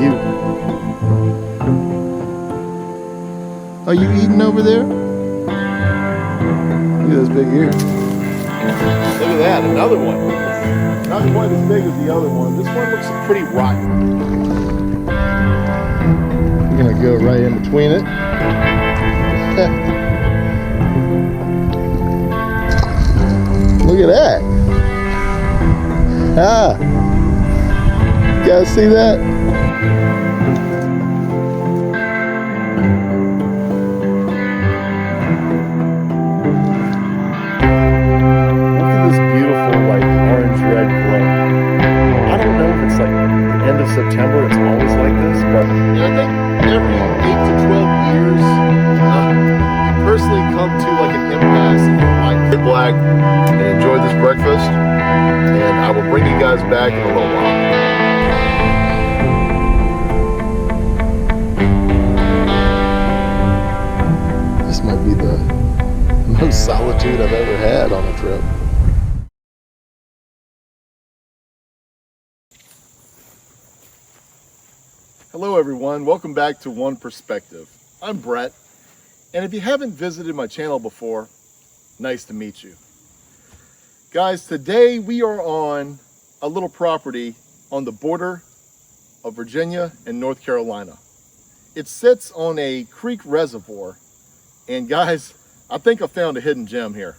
cute. Are you eating over there? Look at those big ears. Look at that, another one. Not quite as big as the other one. This one looks pretty rotten. We're gonna go right in between it. Look at that. Ah. You guys see that? September, it's always like this, but I think every 8 to 12 years, you personally come to like an impasse and you're like, get black and enjoy this breakfast, and I will bring you guys back in a little while. This might be the most solitude I've ever had on a trip. Hello everyone, welcome back to One Perspective. I'm Brett, and if you haven't visited my channel before, nice to meet you. Guys, today we are on a little property on the border of Virginia and North Carolina. It sits on a creek reservoir, and guys, I think I found a hidden gem here.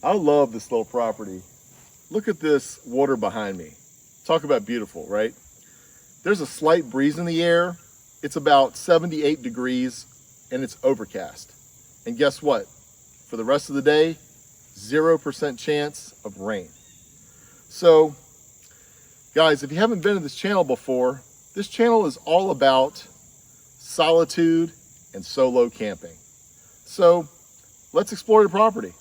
I love this little property. Look at this water behind me. Talk about beautiful, right? There's a slight breeze in the air. It's about 78 degrees and it's overcast. And guess what? For the rest of the day, 0% chance of rain. So, guys, if you haven't been to this channel before, this channel is all about solitude and solo camping. So, let's explore the property.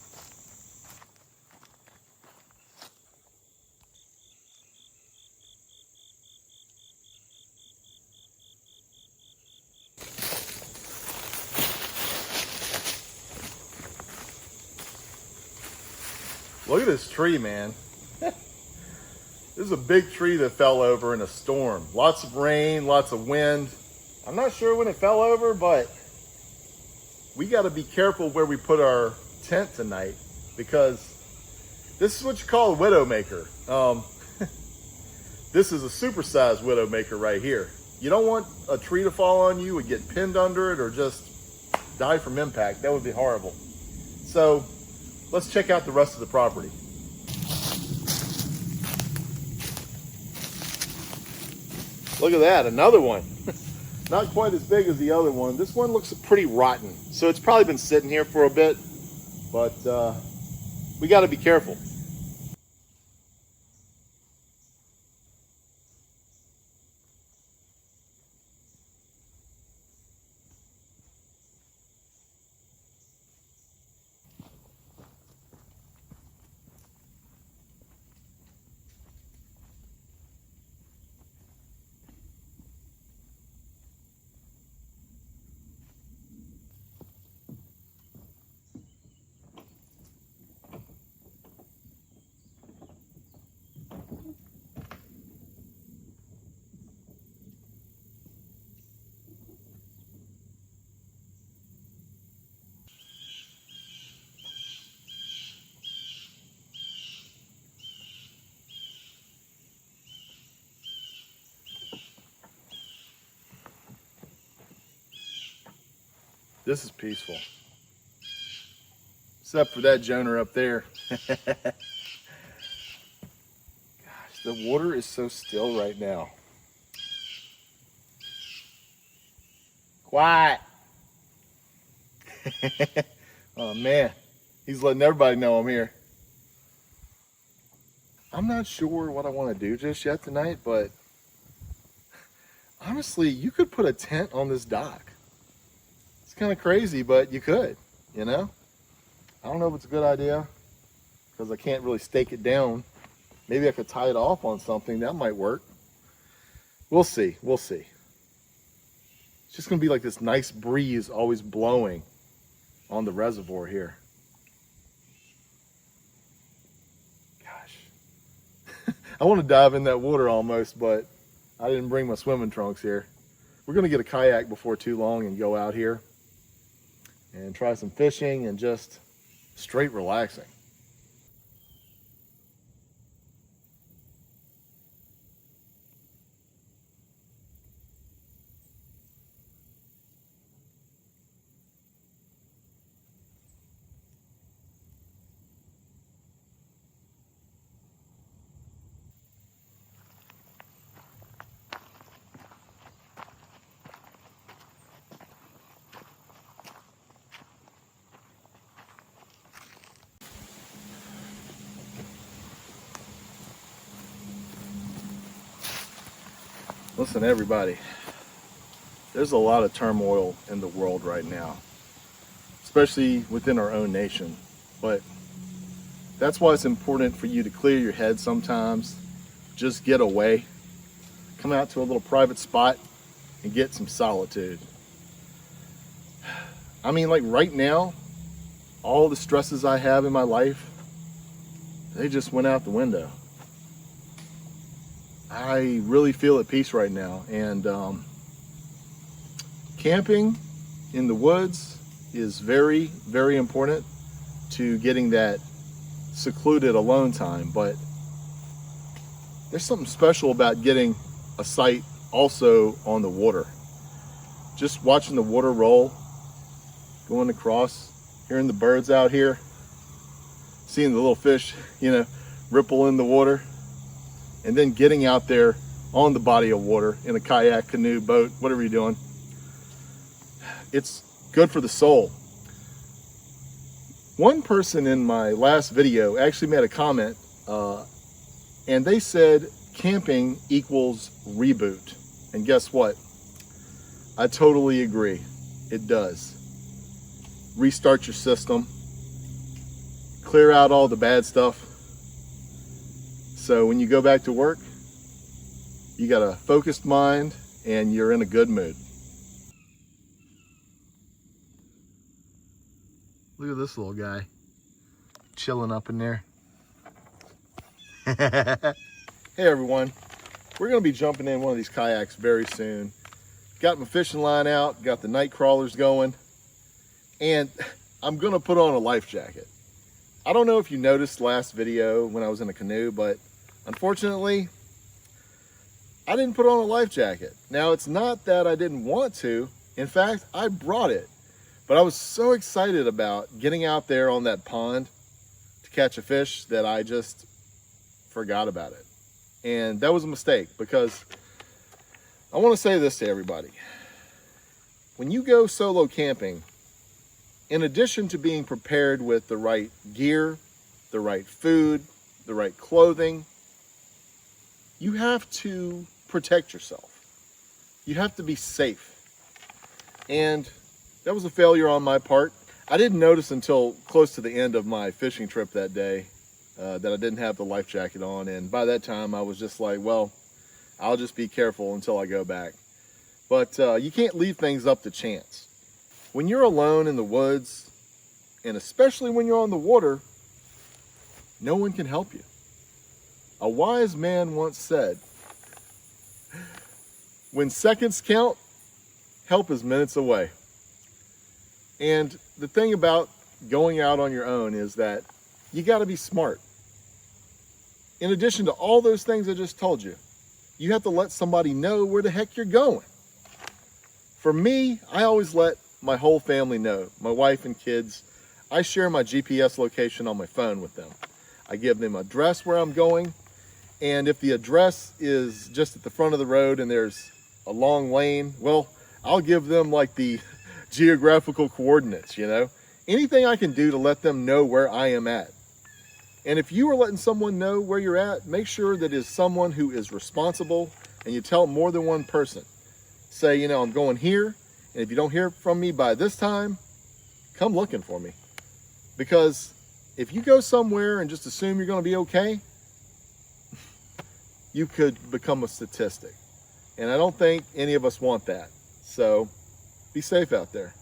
Look at this tree, man. This is a big tree that fell over in a storm. Lots of rain, lots of wind. I'm not sure when it fell over, but we got to be careful where we put our tent tonight, because this is what you call a widowmaker. This is a supersized widowmaker right here. You don't want a tree to fall on you and get pinned under it or just die from impact. That would be horrible. So let's check out the rest of the property. Look at that, another one. Not quite as big as the other one. This one looks pretty rotten. So it's probably been sitting here for a bit, but we got to be careful. This is peaceful. Except for that Jonah up there. Gosh, the water is so still right now. Quiet. Oh man, he's letting everybody know I'm here. I'm not sure what I want to do just yet tonight, but honestly, you could put a tent on this dock. It's kind of crazy, but you could, you know? I don't know if it's a good idea because I can't really stake it down. Maybe I could tie it off on something. That might work. We'll see. We'll see. It's just going to be like this nice breeze always blowing on the reservoir here. Gosh. I want to dive in that water almost, but I didn't bring my swimming trunks here. We're gonna get a kayak before too long and go out here and try some fishing and just straight relaxing. Listen, everybody, there's a lot of turmoil in the world right now, especially within our own nation. But that's why it's important for you to clear your head sometimes, just get away, come out to a little private spot and get some solitude. I mean, like right now, all the stresses I have in my life, they just went out the window. I really feel at peace right now, and camping in the woods is very, very important to getting that secluded alone time. But there's something special about getting a sight also on the water. Just watching the water roll, going across, hearing the birds out here, seeing the little fish, ripple in the water. And then getting out there on the body of water in a kayak, canoe, boat, whatever you're doing. It's good for the soul. One person in my last video actually made a comment and they said camping equals reboot. And guess what? I totally agree. It does. Restart your system. Clear out all the bad stuff. So when you go back to work, you got a focused mind and you're in a good mood. Look at this little guy chilling up in there. Hey everyone, we're gonna be jumping in one of these kayaks very soon. Got my fishing line out, got the night crawlers going, and I'm gonna put on a life jacket. I don't know if you noticed last video when I was in a canoe, but unfortunately, I didn't put on a life jacket. Now, it's not that I didn't want to. In fact, I brought it. But I was so excited about getting out there on that pond to catch a fish that I just forgot about it. And that was a mistake, because I want to say this to everybody. When you go solo camping, in addition to being prepared with the right gear, the right food, the right clothing, you have to protect yourself. You have to be safe. And that was a failure on my part. I didn't notice until close to the end of my fishing trip that day that I didn't have the life jacket on. And by that time, I was just like, well, I'll just be careful until I go back. But you can't leave things up to chance. When you're alone in the woods, and especially when you're on the water, no one can help you. A wise man once said, when seconds count, help is minutes away. And the thing about going out on your own is that you got to be smart. In addition to all those things I just told you, you have to let somebody know where the heck you're going. For me, I always let my whole family know, my wife and kids. I share my GPS location on my phone with them. I give them an address where I'm going. And if the address is just at the front of the road and there's a long lane, well, I'll give them like the geographical coordinates, anything I can do to let them know where I am at. And if you are letting someone know where you're at, make sure that it's someone who is responsible, and you tell more than one person. Say, I'm going here, and if you don't hear from me by this time, come looking for me. Because if you go somewhere and just assume you're going to be okay, you could become a statistic. And I don't think any of us want that. So be safe out there.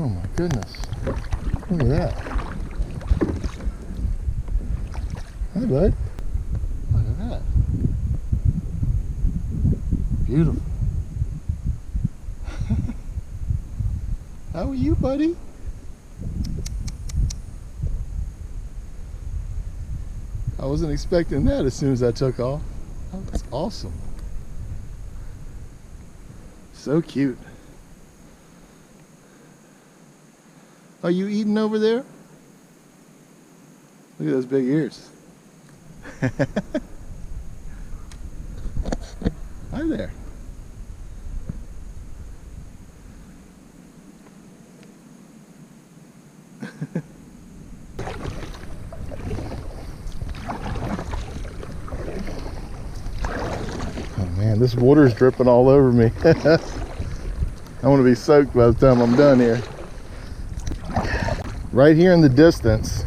Oh my goodness. Look at that. Hi, bud. Look at that. Beautiful. How are you, buddy? I wasn't expecting that as soon as I took off. Oh, that's awesome. So cute. Are you eating over there? Look at those big ears. Hi there. Oh man, this water's dripping all over me. I want to be soaked by the time I'm done here. Right here in the distance,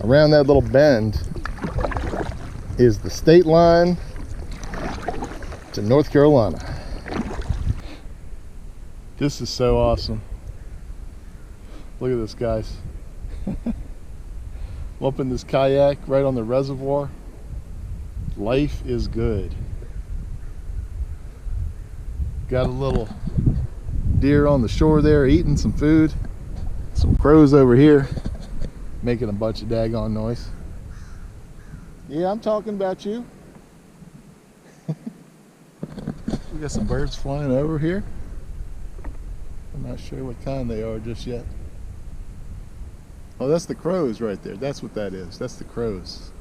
around that little bend, is the state line to North Carolina. This is so awesome. Look at this, guys. I'm up in this kayak right on the reservoir. Life is good. Got a little deer on the shore there eating some food. Some crows over here making a bunch of daggone noise. Yeah, I'm talking about you. We got some birds flying over here. I'm not sure what kind they are just yet. Oh, that's the crows right there. That's what that is. That's the crows.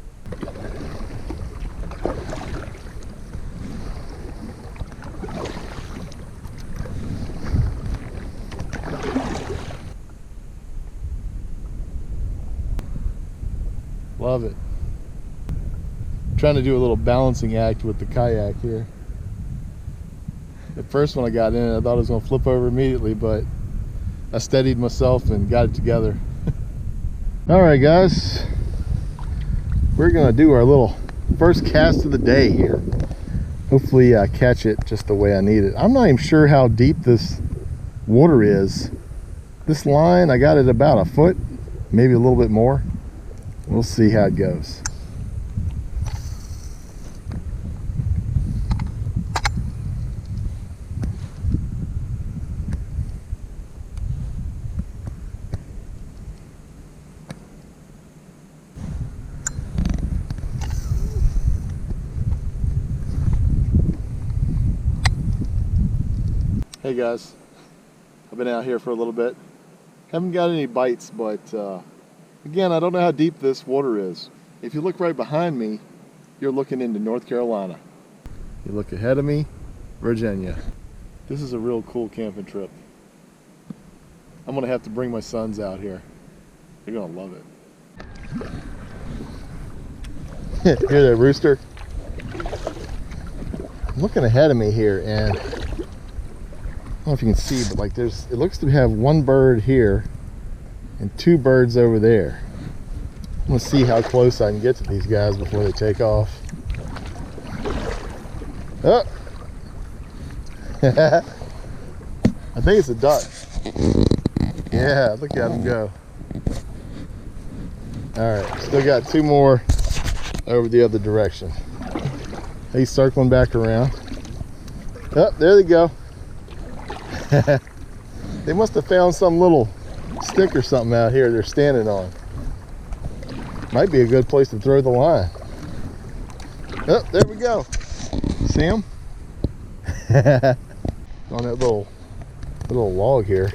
Love it. I'm trying to do a little balancing act with the kayak here. At first when I got in it, I thought I was going to flip over immediately, but I steadied myself and got it together. Alright guys, we're going to do our little first cast of the day here. Hopefully I catch it just the way I need it. I'm not even sure how deep this water is. This line, I got it about a foot, maybe a little bit more. We'll see how it goes. Hey guys, I've been out here for a little bit. Haven't got any bites, but again, I don't know how deep this water is. If you look right behind me, you're looking into North Carolina. You look ahead of me, Virginia. This is a real cool camping trip. I'm gonna have to bring my sons out here. They're gonna love it. Hear that rooster? I'm looking ahead of me here, and I don't know if you can see, but like it looks to have one bird here and two birds over there. I'm gonna see how close I can get to these guys before they take off. Oh! I think it's a duck. Yeah, look at him go. Alright, still got two more over the other direction. He's circling back around. Oh, there they go. They must have found some little stick or something out here they're standing on. Might be a good place to throw the line. Oh, there we go. See him? On that little log here.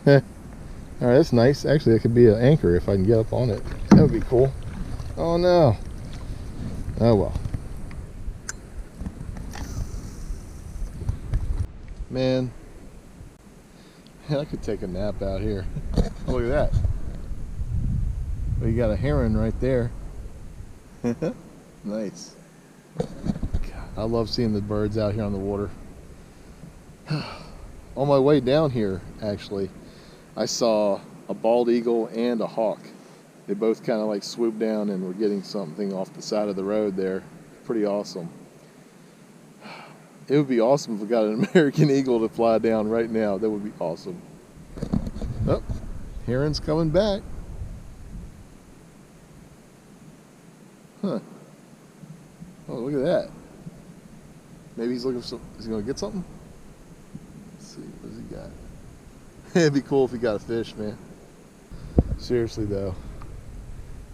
Alright, that's nice. Actually, that could be an anchor if I can get up on it. That would be cool. Oh no. Oh well. Man, I could take a nap out here. Oh, look at that. Well, you got a heron right there. Nice. God, I love seeing the birds out here on the water. On my way down here, actually, I saw a bald eagle and a hawk. They both kind of like swooped down and were getting something off the side of the road there. Pretty awesome. It would be awesome if we got an American eagle to fly down right now. That would be awesome. Oh, heron's coming back. Huh. Oh, look at that. Maybe he's looking for some, is he gonna get something? Let's see, what does he got? It'd be cool if he got a fish, man. Seriously though,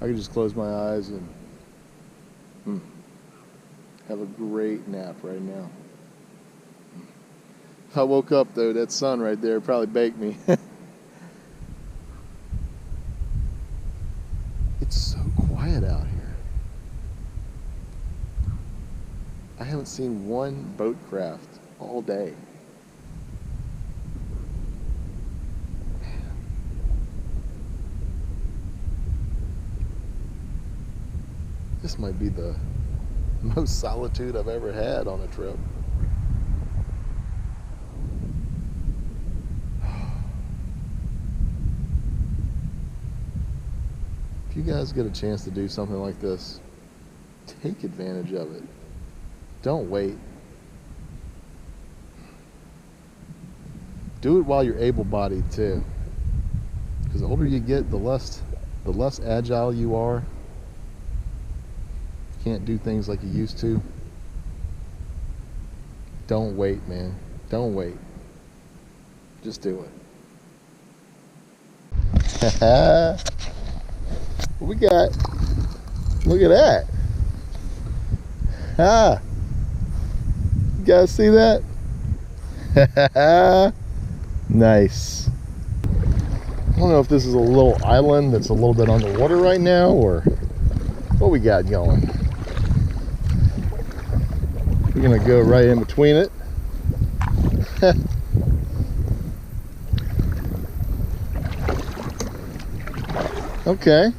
I could just close my eyes and have a great nap right now. If I woke up though, that sun right there probably baked me. It's so quiet out here. I haven't seen one boat craft all day. This might be the most solitude I've ever had on a trip. If you guys get a chance to do something like this, take advantage of it. Don't wait. Do it while you're able-bodied too. Because the older you get, the less agile you are. Can't do things like you used to. Don't wait, man. Don't wait. Just do it. What we got? Look at that. Ah. You guys see that? Nice. I don't know if this is a little island that's a little bit underwater right now or what we got going. We're gonna go right in between it. Okay.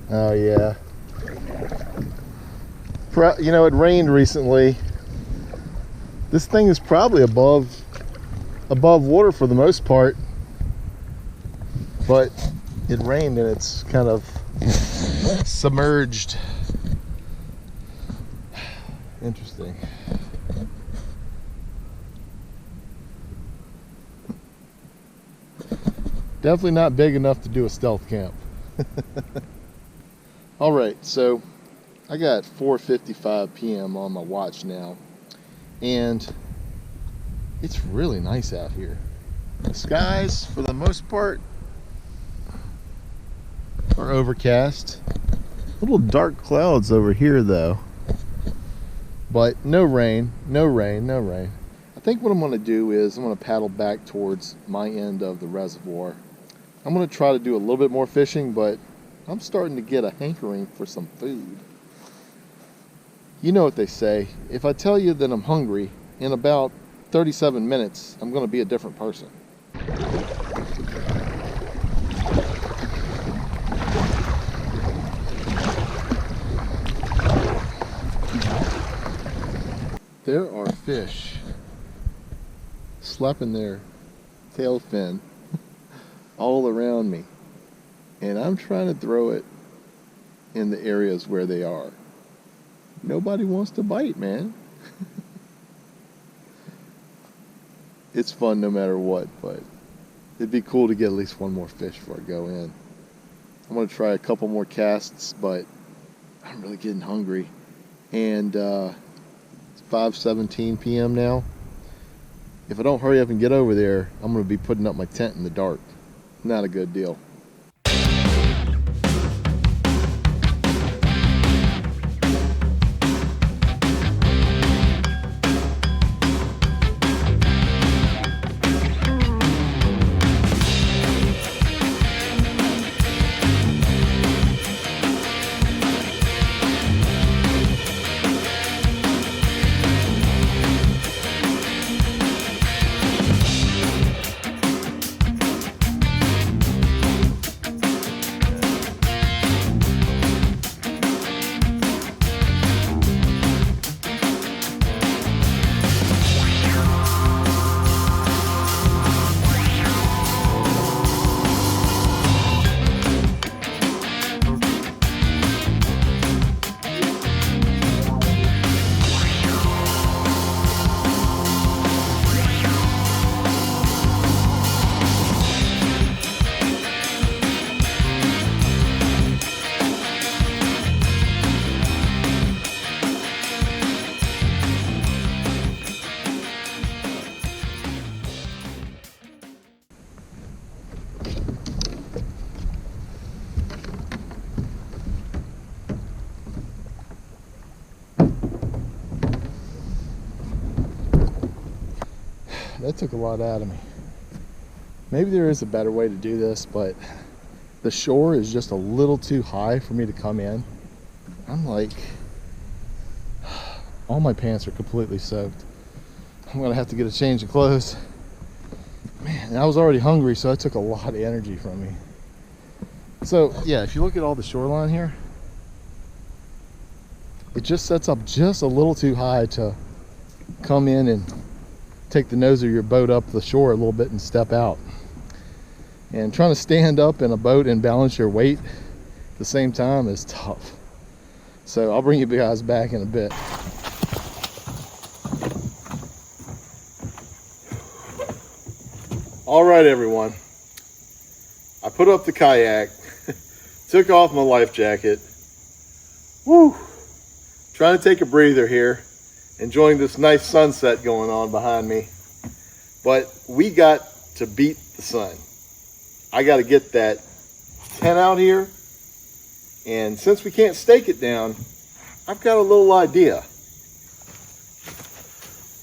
Oh yeah. You know, it rained recently. This thing is probably above water for the most part, but it rained and it's kind of submerged. Interesting. Definitely not big enough to do a stealth camp. All right, so I got 4:55 p.m. on my watch now, and it's really nice out here. The skies, for the most part, are overcast. Little dark clouds over here, though. But no rain, no rain, no rain. I think what I'm going to do is I'm going to paddle back towards my end of the reservoir. I'm going to try to do a little bit more fishing, but I'm starting to get a hankering for some food. You know what they say, if I tell you that I'm hungry, in about 37 minutes, I'm going to be a different person. There are fish slapping their tail fin all around me, and I'm trying to throw it in the areas where they are. Nobody wants to bite, man. It's fun no matter what, but it'd be cool to get at least one more fish before I go in. I'm going to try a couple more casts, but I'm really getting hungry. And it's 5:17 p.m. now. If I don't hurry up and get over there, I'm going to be putting up my tent in the dark. Not a good deal. that took a lot out of me. Maybe there is a better way to do this, but the shore is just a little too high for me to come in. I'm like, all my pants are completely soaked. I'm gonna have to get a change of clothes. Man, and I was already hungry, so that took a lot of energy from me. So yeah, if you look at all the shoreline here, it just sets up just a little too high to come in and take the nose of your boat up the shore a little bit and step out. And trying to stand up in a boat and balance your weight at the same time is tough. So I'll bring you guys back in a bit. All right, everyone. I put up the kayak, took off my life jacket. Woo! Trying to take a breather here, enjoying this nice sunset going on behind me. But we got to beat the sun. I got to get that tent out here. And since we can't stake it down, I've got a little idea.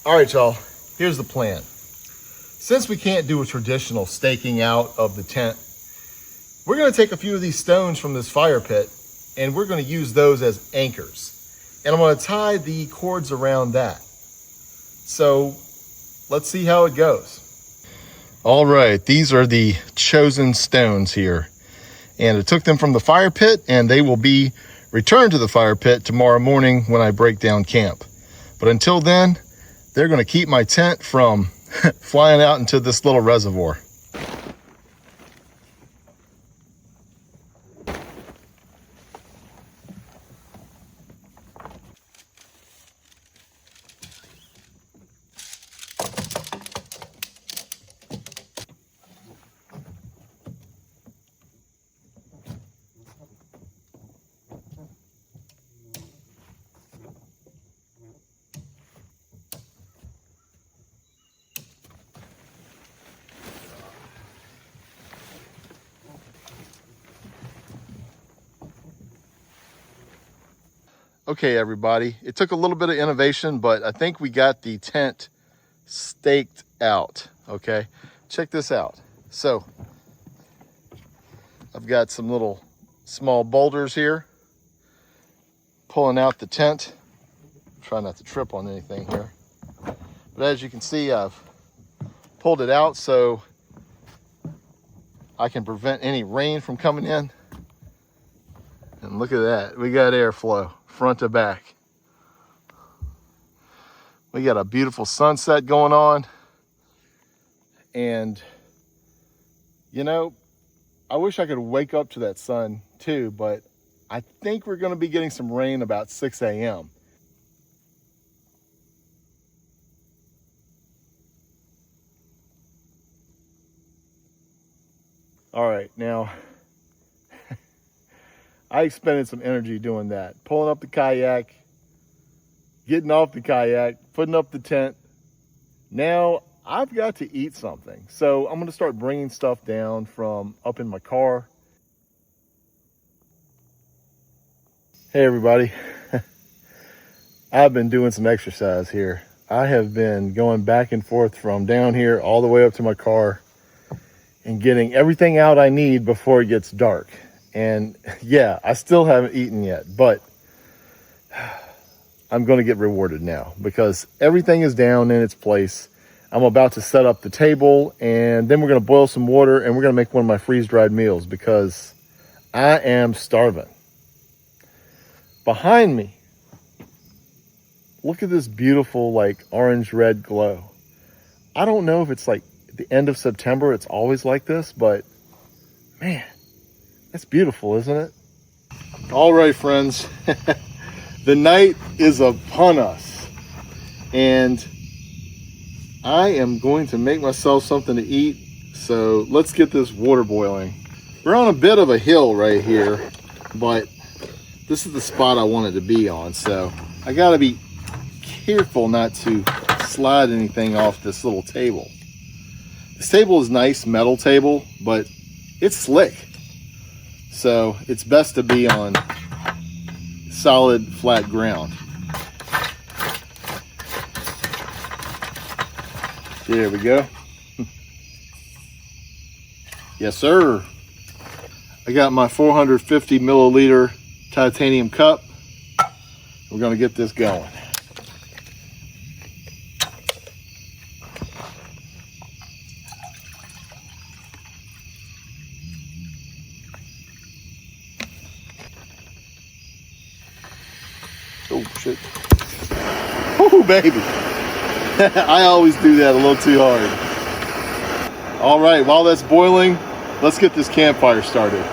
All right, y'all, here's the plan. Since we can't do a traditional staking out of the tent, we're gonna take a few of these stones from this fire pit and we're gonna use those as anchors. And I'm gonna tie the cords around that. So let's see how it goes. All right, these are the chosen stones here. And I took them from the fire pit and they will be returned to the fire pit tomorrow morning when I break down camp. But until then, they're gonna keep my tent from flying out into this little reservoir. Okay, everybody, it took a little bit of innovation, but I think we got the tent staked out. Okay, check this out. So I've got some little small boulders here pulling out the tent. Try not to trip on anything here, but as you can see, I've pulled it out so I can prevent any rain from coming in. And look at that, we got airflow front to back. We got a beautiful sunset going on. And you know, I wish I could wake up to that sun too, but I think we're gonna be getting some rain about 6 a.m. All right, now, I expended some energy doing that. Pulling up the kayak, getting off the kayak, putting up the tent. Now I've got to eat something. So I'm gonna start bringing stuff down from up in my car. Hey everybody, I've been doing some exercise here. I have been going back and forth from down here all the way up to my car and getting everything out I need before it gets dark. And yeah, I still haven't eaten yet, but I'm going to get rewarded now because everything is down in its place. I'm about to set up the table and then we're going to boil some water and we're going to make one of my freeze-dried meals because I am starving. Behind me, look at this beautiful like orange-red glow. I don't know if it's like the end of September, it's always like this, but man, that's beautiful, isn't it? All right, friends, the night is upon us and I am going to make myself something to eat. So let's get this water boiling. We're on a bit of a hill right here, but this is the spot I wanted to be on. So I gotta be careful not to slide anything off this little table. This table is nice, metal table, but it's slick. So it's best to be on solid, flat ground. There we go. Yes, sir. I got my 450 milliliter titanium cup. We're gonna get this going. Oh shit. Oh baby. I always do that a little too hard. All right, while that's boiling, let's get this campfire started.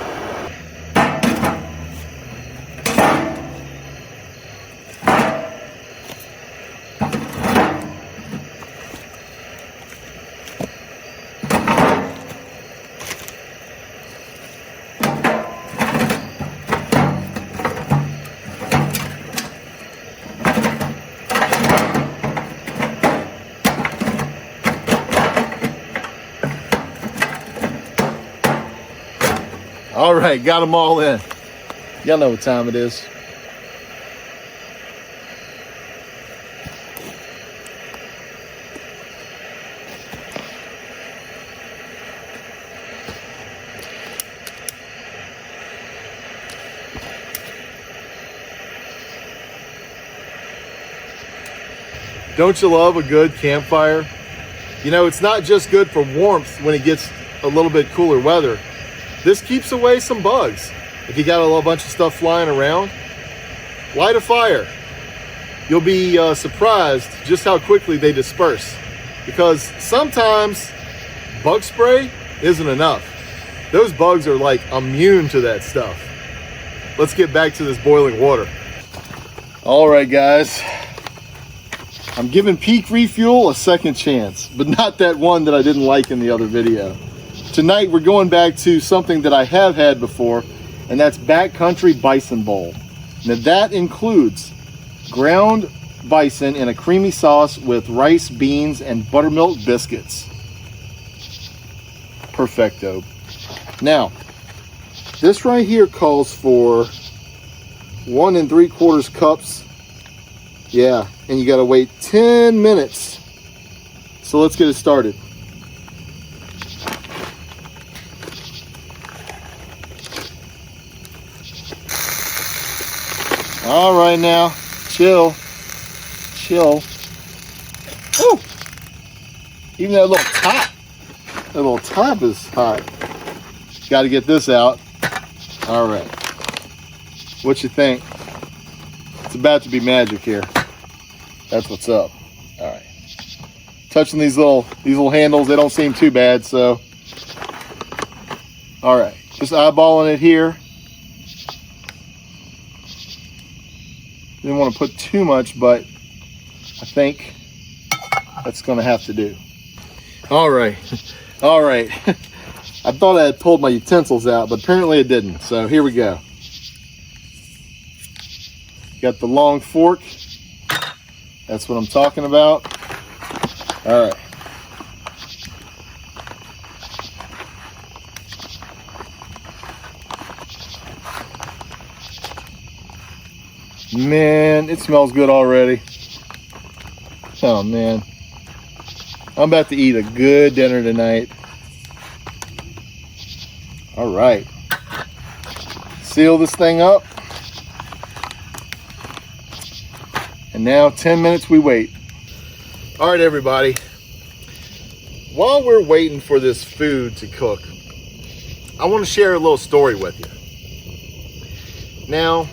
All right, got them all in. Y'all know what time it is. Don't you love a good campfire? You know, it's not just good for warmth when it gets a little bit cooler weather. This keeps away some bugs. If you got a little bunch of stuff flying around, light a fire. You'll be surprised just how quickly they disperse. Because sometimes bug spray isn't enough. Those bugs are like immune to that stuff. Let's get back to this boiling water. All right, guys. I'm giving Peak Refuel a second chance, but not that one that I didn't like in the other video. Tonight we're going back to something that I have had before, and that's backcountry bison bowl. Now that includes ground bison in a creamy sauce with rice, beans, and buttermilk biscuits. Perfecto. Now, this right here calls for 1 3/4 cups. Yeah, and you gotta wait 10 minutes. So let's get it started. All right now, chill. Ooh, even that little top is hot. Got to get this out. All right, what you think? It's about to be magic here. That's what's up. All right, touching these little handles, they don't seem too bad. So, all right, just eyeballing it here. Didn't want to put too much, but I think that's going to have to do. All right. All right. I thought I had pulled my utensils out, but apparently it didn't. So here we go. Got the long fork. That's what I'm talking about. All right. Man, it smells good already. Oh man, I'm about to eat a good dinner tonight. All right, seal this thing up, and now 10 minutes we wait. All right, everybody, while we're waiting for this food to cook, I want to share a little story with you. Now,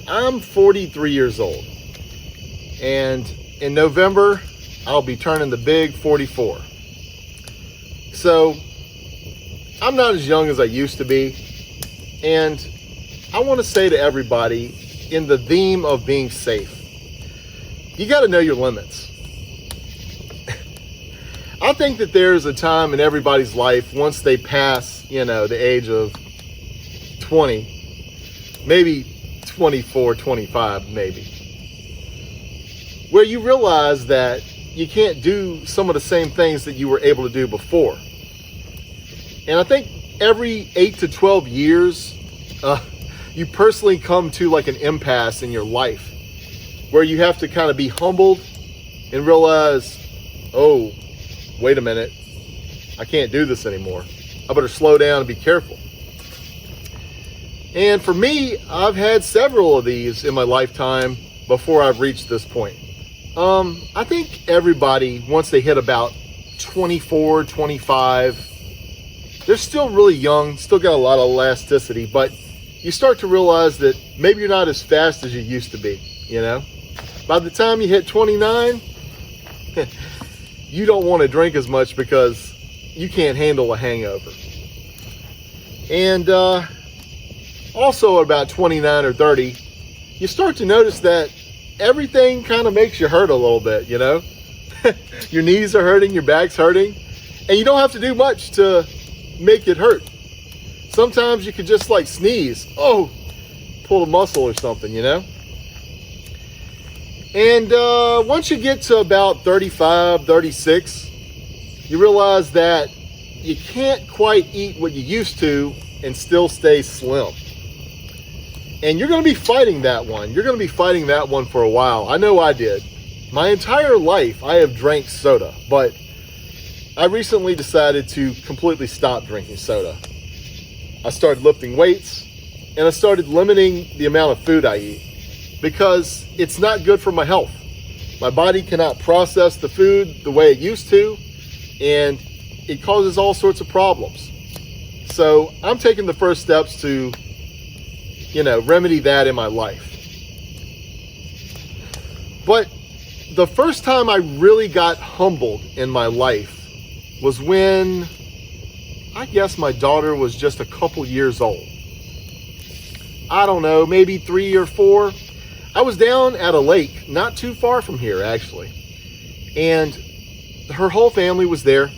I'm 43 years old, and in November, I'll be turning the big 44. So, I'm not as young as I used to be, and I want to say to everybody, in the theme of being safe, you got to know your limits. I think that there's a time in everybody's life, once they pass, you know, the age of 20, maybe 24, 25 maybe, where you realize that you can't do some of the same things that you were able to do before. And I think every 8 to 12 years, you personally come to like an impasse in your life where you have to kind of be humbled and realize oh, wait a minute, I can't do this anymore. I better slow down and be careful. And for me, I've had several of these in my lifetime before I've reached this point. I think everybody, once they hit about 24, 25, they're still really young, still got a lot of elasticity, but you start to realize that maybe you're not as fast as you used to be, you know? By the time you hit 29, you don't want to drink as much because you can't handle a hangover. And also at about 29 or 30, you start to notice that everything kind of makes you hurt a little bit, you know? Your knees are hurting, your back's hurting, and you don't have to do much to make it hurt. Sometimes you could just like sneeze, oh, pull a muscle or something, you know? And once you get to about 35, 36, you realize that you can't quite eat what you used to and still stay slim. And you're going to be fighting that one. You're going to be fighting that one for a while. I know I did. My entire life, I have drank soda, but I recently decided to completely stop drinking soda. I started lifting weights, and I started limiting the amount of food I eat because it's not good for my health. My body cannot process the food the way it used to, and it causes all sorts of problems. So I'm taking the first steps to, remedy that in my life. But the first time I really got humbled in my life was when I guess my daughter was just a couple years old. I don't know, maybe 3 or 4. I was down at a lake not too far from here, actually. And her whole family was there.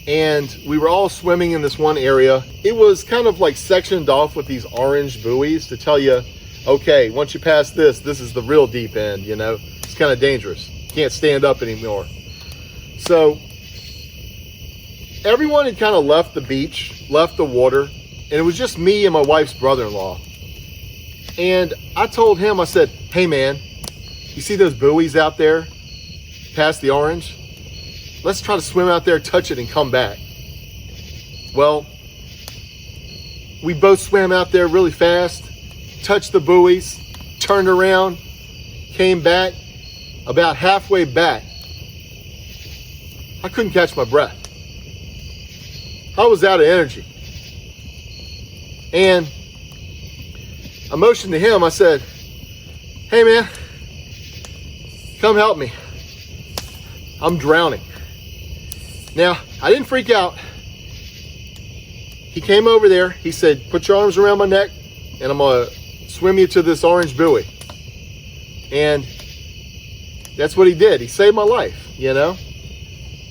And we were all swimming in this one area. It was kind of like sectioned off with these orange buoys to tell you, okay, once you pass this, this is the real deep end, you know? It's kind of dangerous. Can't stand up anymore. So everyone had kind of left the beach, left the water, and it was just me and my wife's brother-in-law. And I told him, I said, hey man, you see those buoys out there past the orange? Let's try to swim out there, touch it, and come back. Well, we both swam out there really fast, touched the buoys, turned around, came back. About halfway back, I couldn't catch my breath. I was out of energy. And I motioned to him, I said, hey man, come help me. I'm drowning. Now, I didn't freak out. He came over there, he said, put your arms around my neck and I'm gonna swim you to this orange buoy. And that's what he did. He saved my life, you know?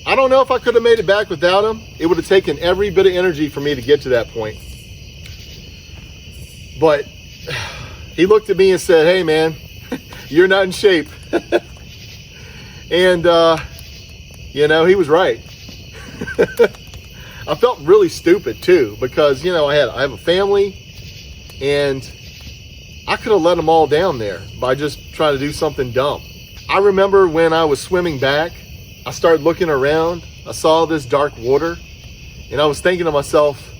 I don't know if I could have made it back without him. It would have taken every bit of energy for me to get to that point. But he looked at me and said, hey man, you're not in shape. And, he was right. I felt really stupid too, because, I have a family and I could have let them all down there by just trying to do something dumb. I remember when I was swimming back, I started looking around, I saw this dark water, and I was thinking to myself,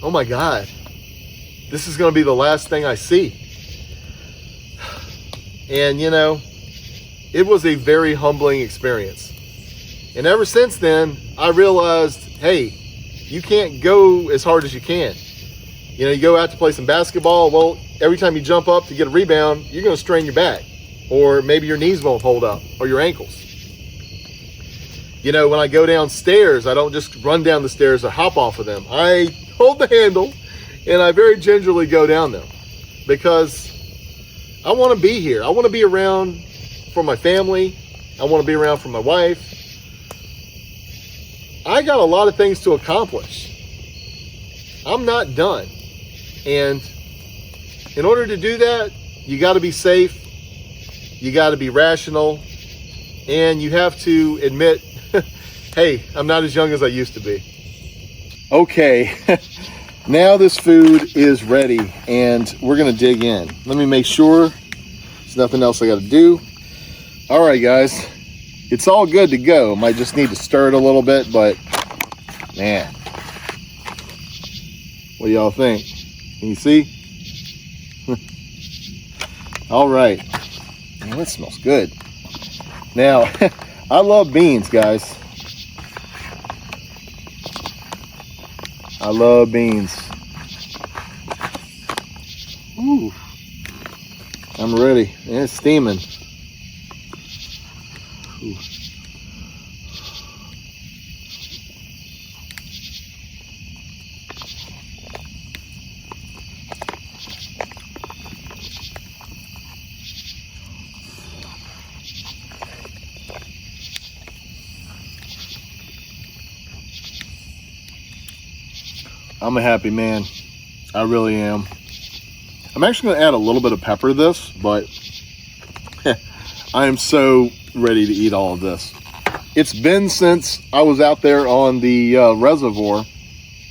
oh my God, this is going to be the last thing I see. And, it was a very humbling experience. And ever since then, I realized, hey, you can't go as hard as you can. You go out to play some basketball, well, every time you jump up to get a rebound, you're going to strain your back. Or maybe your knees won't hold up, or your ankles. When I go downstairs, I don't just run down the stairs or hop off of them. I hold the handle and I very gingerly go down them because I want to be here. I want to be around for my family. I want to be around for my wife. I got a lot of things to accomplish. I'm not done. And in order to do that, you got to be safe. You got to be rational, and you have to admit, hey, I'm not as young as I used to be. Okay, now this food is ready, and we're going to dig in. Let me make sure there's nothing else I got to do. All right, guys, it's all good to go. Might just need to stir it a little bit, but man, what do y'all think? Can you see? All right. Man, that smells good. Now, I love beans, guys. I love beans. Ooh. I'm ready. And it's steaming. Ooh. I'm a happy man. I really am. I'm actually going to add a little bit of pepper to this, but I am so ready to eat all of this. It's been since I was out there on the reservoir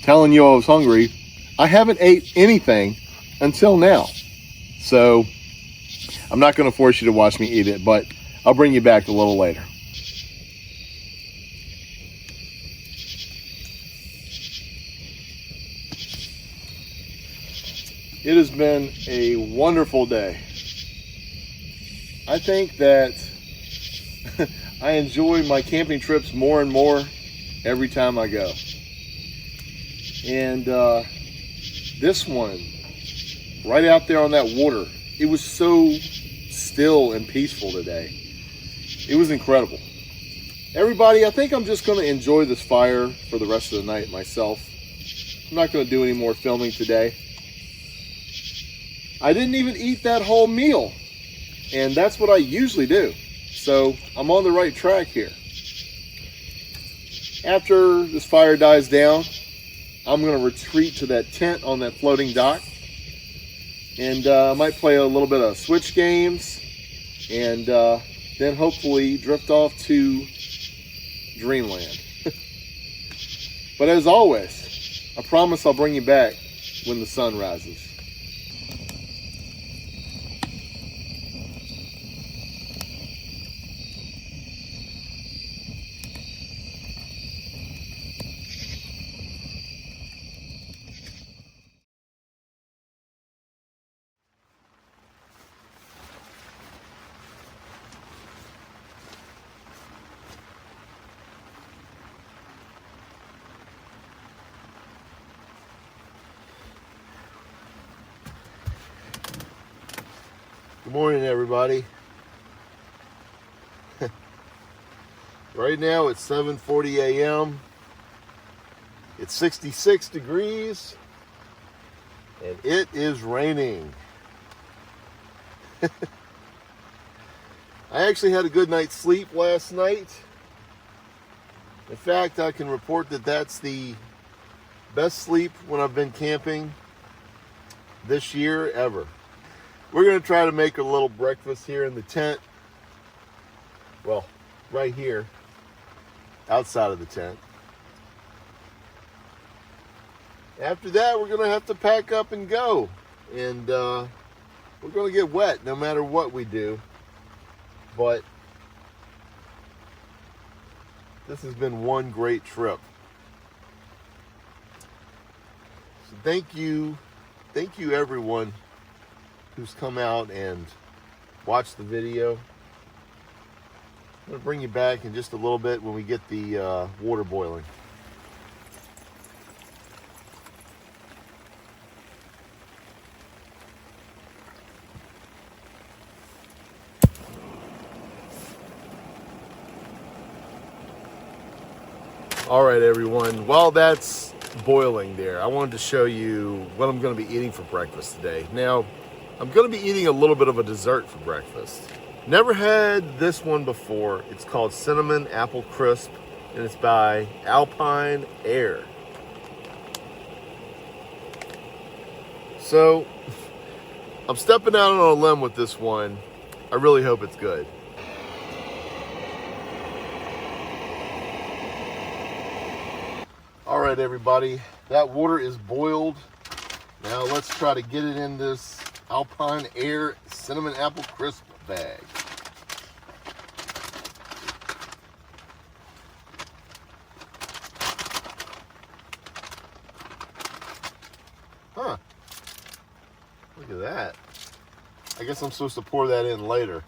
telling you I was hungry. I haven't ate anything until now. So I'm not going to force you to watch me eat it, but I'll bring you back a little later. It has been a wonderful day. I think that I enjoy my camping trips more and more every time I go. And this one, right out there on that water, it was so still and peaceful today. It was incredible. Everybody, I think I'm just going to enjoy this fire for the rest of the night myself. I'm not going to do any more filming today. I didn't even eat that whole meal, and that's what I usually do. So I'm on the right track here. After this fire dies down, I'm going to retreat to that tent on that floating dock, and I might play a little bit of Switch games, and then hopefully drift off to dreamland. But as always, I promise I'll bring you back when the sun rises. Good morning, everybody. Right now it's 7:40 a.m. It's 66 degrees and it is raining. I actually had a good night's sleep last night. In fact, I can report that that's the best sleep when I've been camping this year ever. We're going to try to make a little breakfast here in the tent. Well, right here, outside of the tent. After that, we're going to have to pack up and go. And we're going to get wet no matter what we do. But this has been one great trip. So thank you everyone who's come out and watched the video. I'm going to bring you back in just a little bit when we get the water boiling. All right, everyone, while that's boiling there, I wanted to show you what I'm going to be eating for breakfast today. Now, I'm going to be eating a little bit of a dessert for breakfast. Never had this one before. It's called Cinnamon Apple Crisp, and it's by AlpineAire. So, I'm stepping out on a limb with this one. I really hope it's good. All right, everybody, that water is boiled. Now let's try to get it in this AlpineAire Cinnamon Apple Crisp bag. I guess I'm supposed to pour that in later.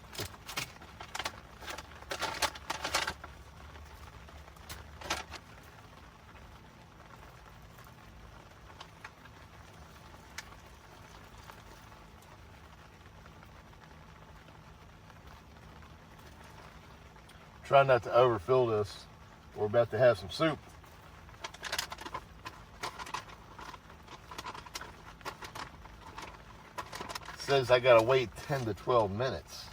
Try not to overfill this. We're about to have some soup. It says I gotta wait 10 to 12 minutes.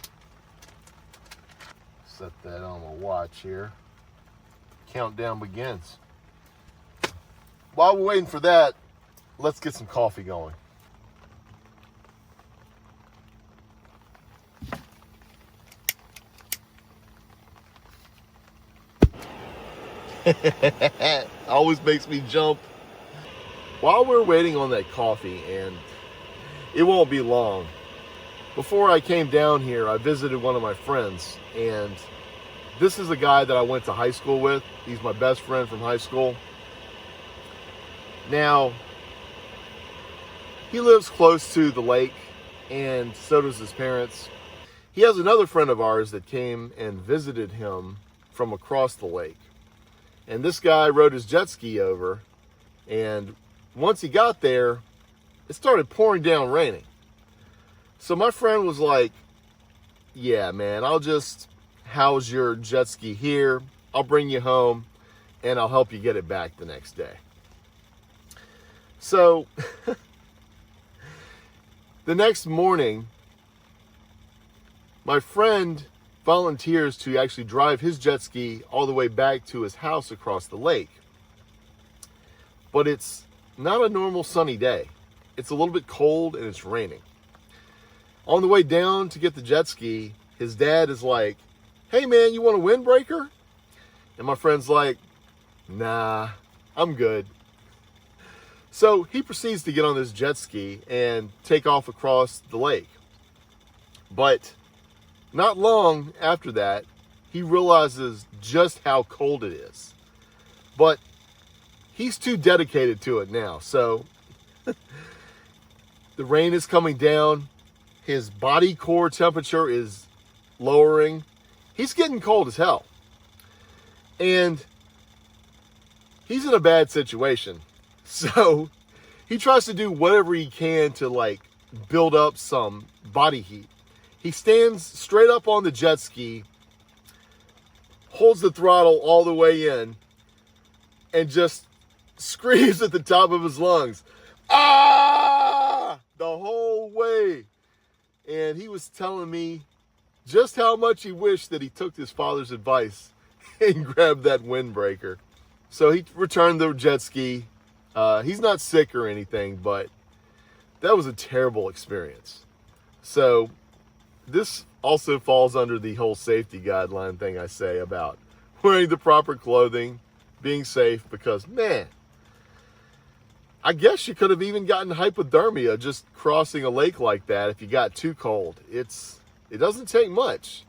Set that on my watch here. Countdown begins. While we're waiting for that, let's get some coffee going. Always makes me jump. While we're waiting on that coffee, and it won't be long, before I came down here, I visited one of my friends, and this is a guy that I went to high school with. He's my best friend from high school. Now, he lives close to the lake, and so does his parents. He has another friend of ours that came and visited him from across the lake. And this guy rode his jet ski over, and once he got there, it started pouring down raining. So my friend was like, yeah, man, I'll just house your jet ski here. I'll bring you home, and I'll help you get it back the next day. So the next morning, my friend volunteers to actually drive his jet ski all the way back to his house across the lake. But it's not a normal sunny day. It's a little bit cold and it's raining. On the way down to get the jet ski, his dad is like, hey man, you want a windbreaker? And my friend's like, nah, I'm good. So he proceeds to get on this jet ski and take off across the lake. But not long after that, he realizes just how cold it is. But he's too dedicated to it now. So the rain is coming down. His body core temperature is lowering. He's getting cold as hell. And he's in a bad situation. So he tries to do whatever he can to build up some body heat. He stands straight up on the jet ski, holds the throttle all the way in, and just screams at the top of his lungs, ah, the whole way. And he was telling me just how much he wished that he took his father's advice and grabbed that windbreaker. So he returned the jet ski. He's not sick or anything, but that was a terrible experience. So this also falls under the whole safety guideline thing I say about wearing the proper clothing, being safe, because, man, I guess you could have even gotten hypothermia just crossing a lake like that if you got too cold. It doesn't take much.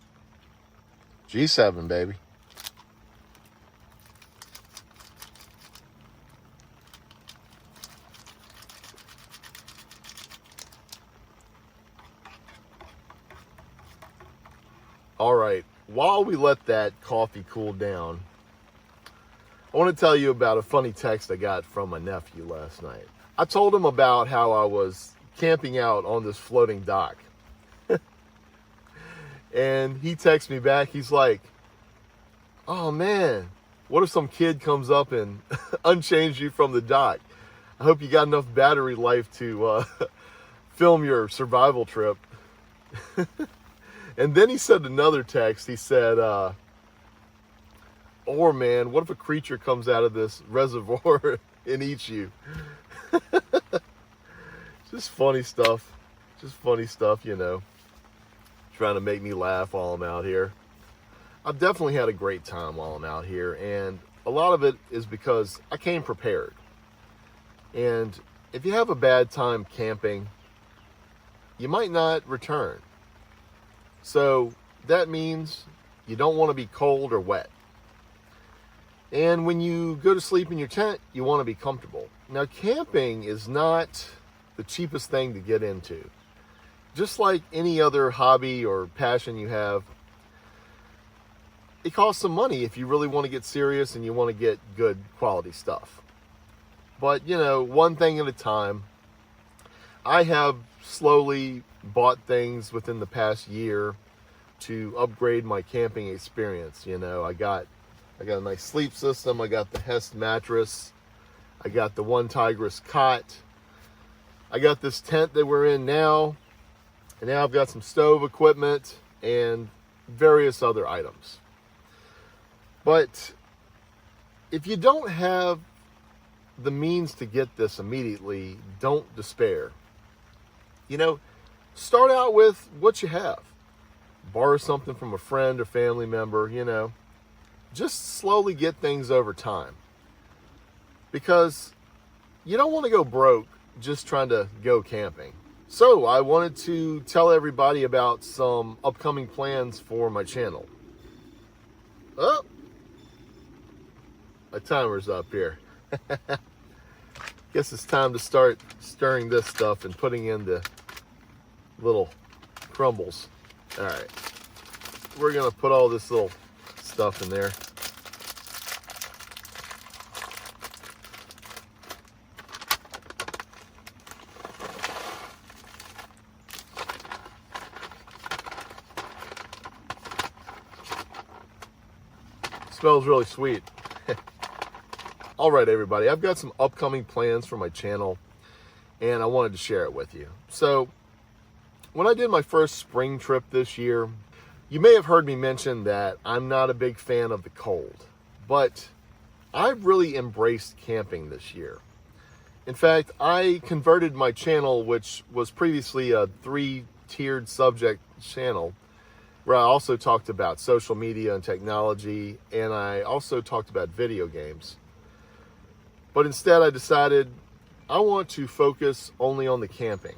G7, baby. All right, while we let that coffee cool down, I want to tell you about a funny text I got from my nephew last night. I told him about how I was camping out on this floating dock. And he texts me back, he's like, oh man, what if some kid comes up and unchains you from the dock? I hope you got enough battery life to film your survival trip. And then he said another text. He said, or man, what if a creature comes out of this reservoir and eats you? Just funny stuff. Just funny stuff, you know. Trying to make me laugh while I'm out here. I've definitely had a great time while I'm out here. And a lot of it is because I came prepared. And if you have a bad time camping, you might not return. So that means you don't want to be cold or wet. And when you go to sleep in your tent, you want to be comfortable. Now, camping is not the cheapest thing to get into. just like any other hobby or passion you have, it costs some money if you really want to get serious and you want to get good quality stuff. But, you know, one thing at a time. I have slowly bought things within the past year to upgrade my camping experience. You know, I got a nice sleep system. I got the Hest mattress. I got the One Tigress cot. I got this tent that we're in now. And now I've got some stove equipment and various other items. But if you don't have the means to get this immediately, don't despair. You know, start out with what you have. Borrow something from a friend or family member, you know. Just slowly get things over time. Because you don't want to go broke just trying to go camping. So I wanted to tell everybody about some upcoming plans for my channel. Oh, my timer's up here. Guess it's time to start stirring this stuff and putting in the little crumbles. All right, we're gonna put all this little stuff in there. Smells really sweet. All right, everybody, I've got some upcoming plans for my channel and I wanted to share it with you. So when I did my first spring trip this year, you may have heard me mention that I'm not a big fan of the cold, but I've really embraced camping this year. In fact, I converted my channel, which was previously a 3-tiered subject channel, where I also talked about social media and technology, and I also talked about video games. But instead I decided I want to focus only on the camping.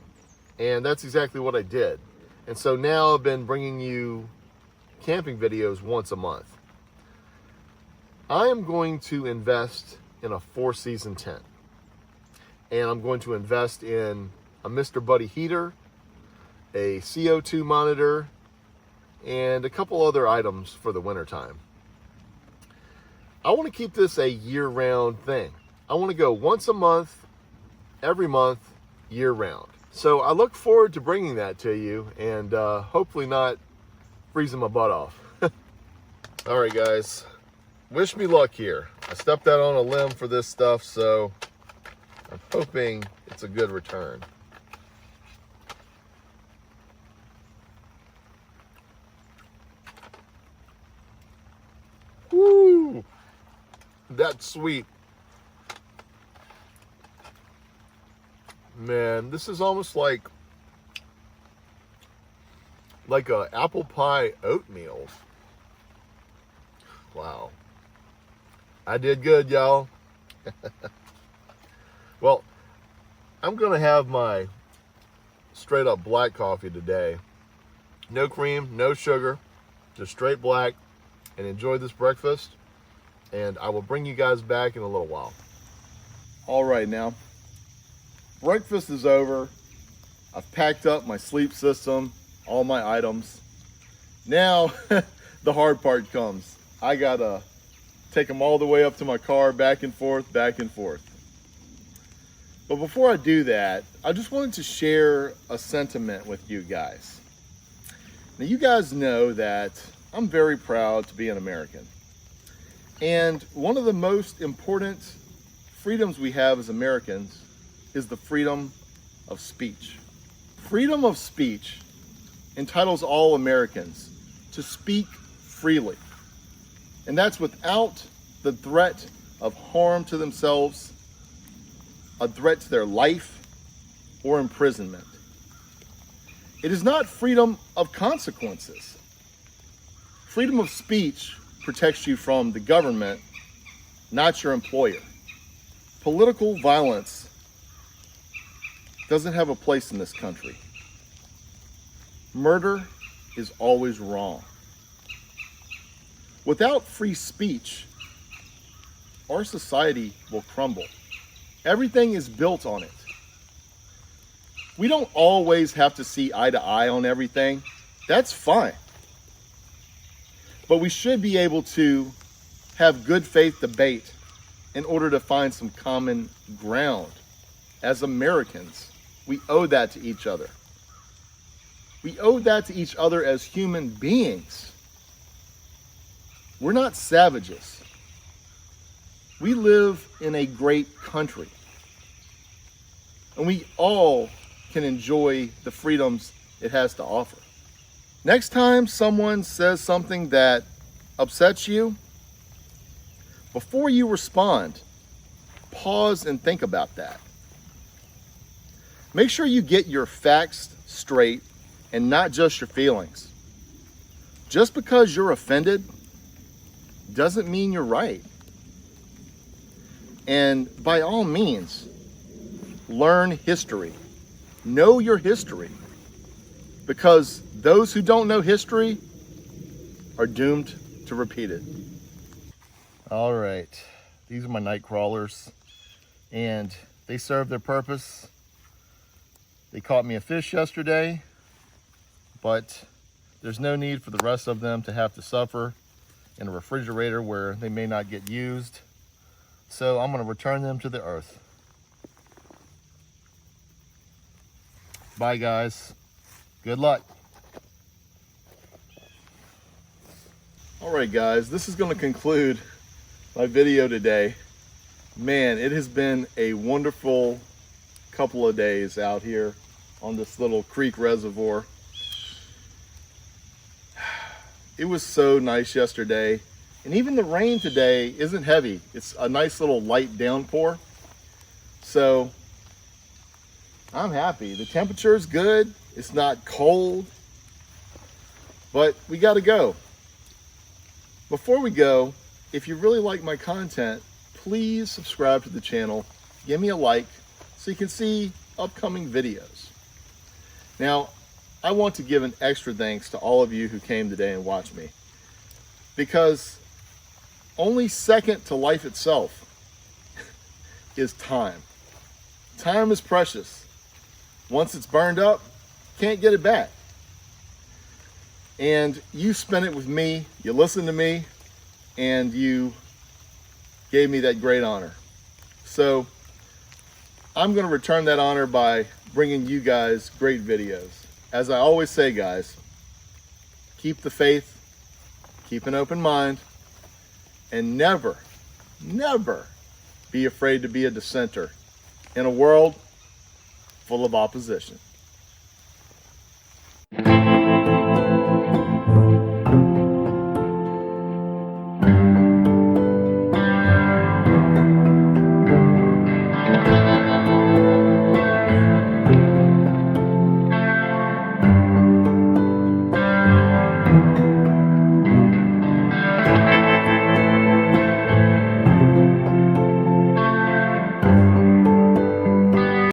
And that's exactly what I did. And so now I've been bringing you camping videos once a month. I am going to invest in a 4-season tent. And I'm going to invest in a Mr. Buddy heater, a CO2 monitor, and a couple other items for the wintertime. I want to keep this a year-round thing. I want to go once a month, every month, year-round. So I look forward to bringing that to you and hopefully not freezing my butt off. All right, guys, wish me luck here. I stepped out on a limb for this stuff, so I'm hoping it's a good return. Woo! That's sweet. Man, this is almost like a apple pie oatmeal. Wow. I did good, y'all. Well, I'm gonna have my straight up black coffee today. No cream, no sugar, just straight black, and enjoy this breakfast. And I will bring you guys back in a little while. All right, now breakfast is over. I've packed up my sleep system, all my items. Now the hard part comes. I gotta take them all the way up to my car, back and forth, back and forth. But before I do that, I just wanted to share a sentiment with you guys. Now, you guys know that I'm very proud to be an American. And one of the most important freedoms we have as Americans is the freedom of speech. Freedom of speech entitles all Americans to speak freely. And that's without the threat of harm to themselves, a threat to their life, or imprisonment. It is not freedom of consequences. Freedom of speech protects you from the government, not your employer. Political violence doesn't have a place in this country. Murder is always wrong. Without free speech, our society will crumble. Everything is built on it. We don't always have to see eye to eye on everything. That's fine. But we should be able to have good faith debate in order to find some common ground. As Americans, we owe that to each other. We owe that to each other as human beings. We're not savages. We live in a great country. And we all can enjoy the freedoms it has to offer. Next time someone says something that upsets you, before you respond, pause and think about that. Make sure you get your facts straight and not just your feelings. Just because you're offended doesn't mean you're right. And by all means, learn history. Know your history. Because those who don't know history are doomed to repeat it. All right, these are my night crawlers, and they serve their purpose. They caught me a fish yesterday, but there's no need for the rest of them to have to suffer in a refrigerator where they may not get used. So I'm going to return them to the earth. Bye, guys. Good luck. All right, guys, this is going to conclude my video today. Man, it has been a wonderful couple of days out here on this little creek reservoir. It was so nice yesterday, and even the rain today isn't heavy. It's a nice little light downpour. So I'm happy. The temperature is good. It's not cold, but we got to go. Before we go, if you really like my content, please subscribe to the channel, give me a like so you can see upcoming videos. Now, I want to give an extra thanks to all of you who came today and watched me, because only second to life itself is time. Time is precious. Once it's burned up, can't get it back. And you spent it with me, you listened to me, and you gave me that great honor. So I'm going to return that honor by bringing you guys great videos. As I always say, guys, keep the faith, keep an open mind, and never, never be afraid to be a dissenter in a world full of opposition.